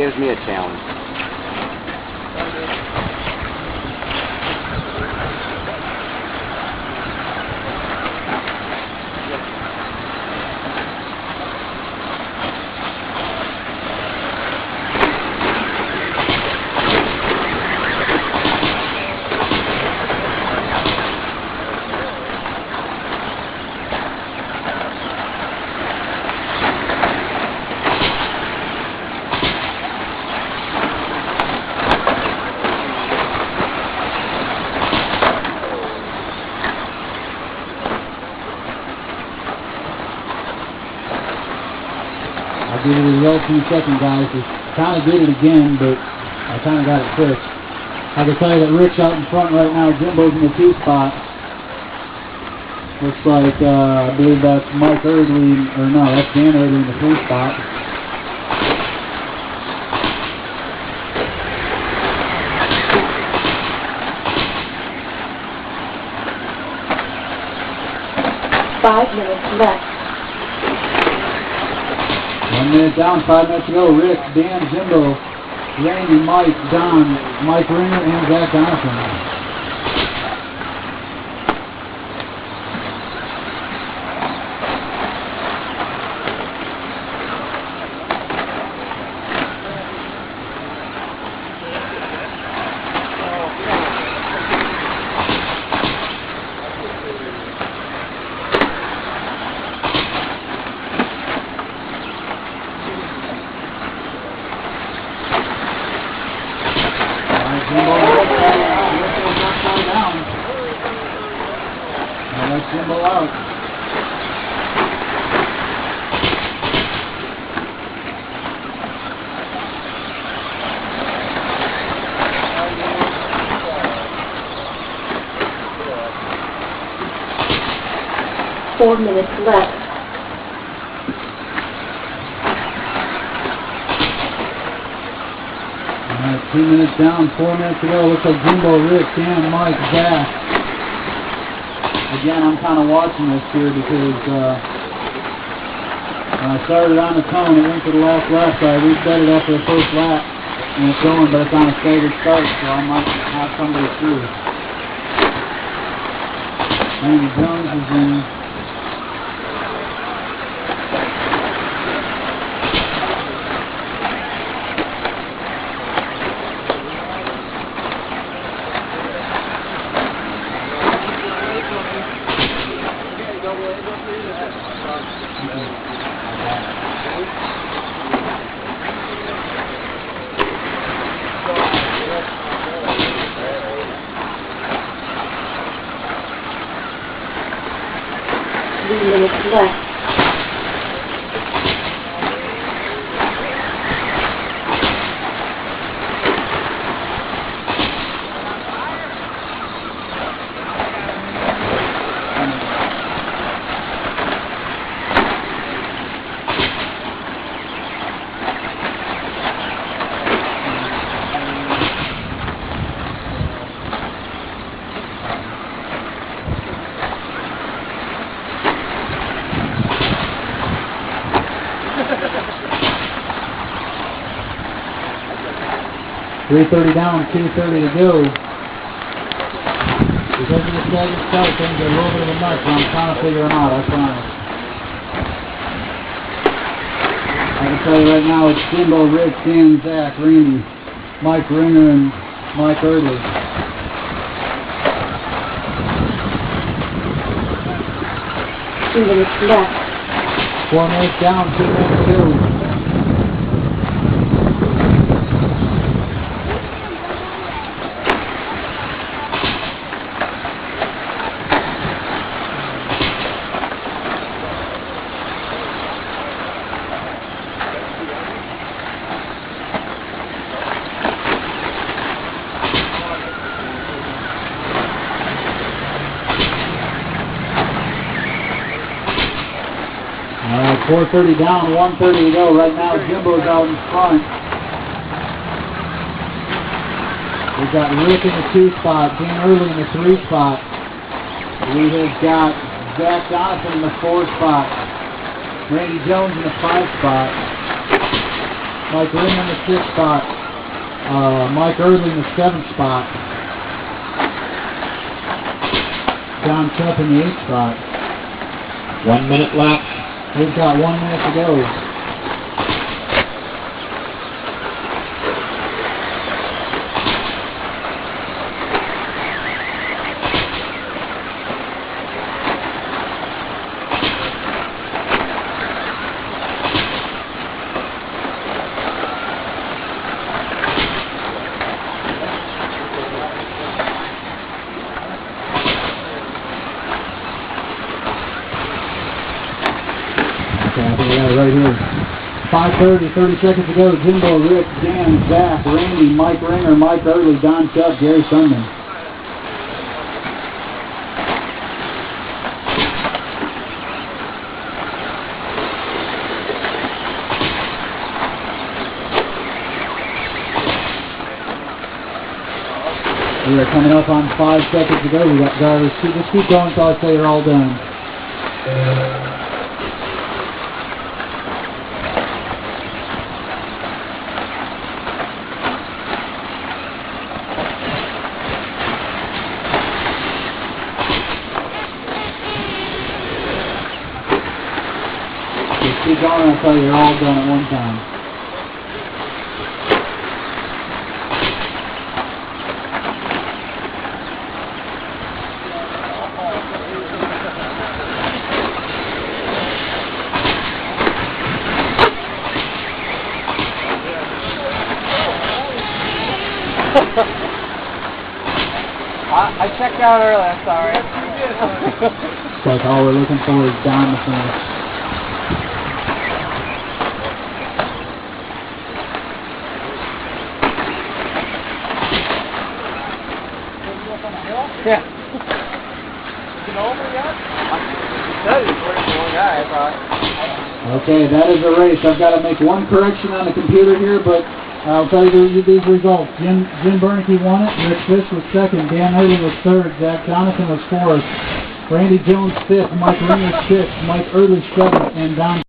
gives me a challenge. I'll give it a real few seconds, guys. Just kind of did it again, but I kind of got it fixed. I can tell you that Rick's out in front right now. Jimbo's in the 2 spot. Looks like, I believe that's Mike Erdley, or no, that's Dan Erdley in the 3 spot. Five minutes left. 1 minute down, 5 minutes to go. Rick, Dan, Jimbo, Randy, Mike, Don, Mike Ringer, and Zach Donaldson. Jimbo out. Four minutes left. All right, 2 minutes down, 4 minutes to go. Looks like Jimbo, Rick, Dan, Mike, Zach. Again, I'm kind of watching this here because when I started on the cone, it went to the last lap, so I reset it after the first lap, and it's going, but it's on a staggered start, so I might have somebody through. Randy Jones is in. Left. .330 down, 2:30 to go. Because of the staggered start, things are a little bit of a mess, but I'm trying to figure them out, I promise. I can tell you right now, it's Jimbo, Rick, Dan, Zach, Randy, Mike Ringer, and Mike Erdley. Two minutes left. 4 minutes down, 2 minutes to go. All right, 4:30 down, 1:30 to go. Right now, Jimbo's out in front. We've got Rick in the 2 spot, Dan Early in the 3 spot. We have got Zach Donaldson in the 4 spot, Randy Jones in the 5 spot. Mike Ringer in the 6th spot. Mike Early in the 7th spot. Don Chupp in the 8th spot. 1 minute left. We've got 1 minute to go. Right here. 5:30, 30 seconds to go. Jimbo, Rick, Dan, Zach, Randy, Mike Ringer, Mike Early, Don Chubb, Gary Sundman. We are coming up on 5 seconds to go. We got drivers. Just keep going until I say you're all done. Keep going until you're all done at one time. I checked out early, I'm sorry. So all we're looking for is down the finish. Yeah. Is it over yet? He said he's waiting for one guy, I thought. Okay, that is a race. I've got to make one correction on the computer here, but I'll tell you these results. Jim Bernanke won it. Rick Fish was second. Dan Early was third. Zach Jonathan was fourth. Randy Jones fifth. Mike Ringer sixth. Mike Early seventh. And Don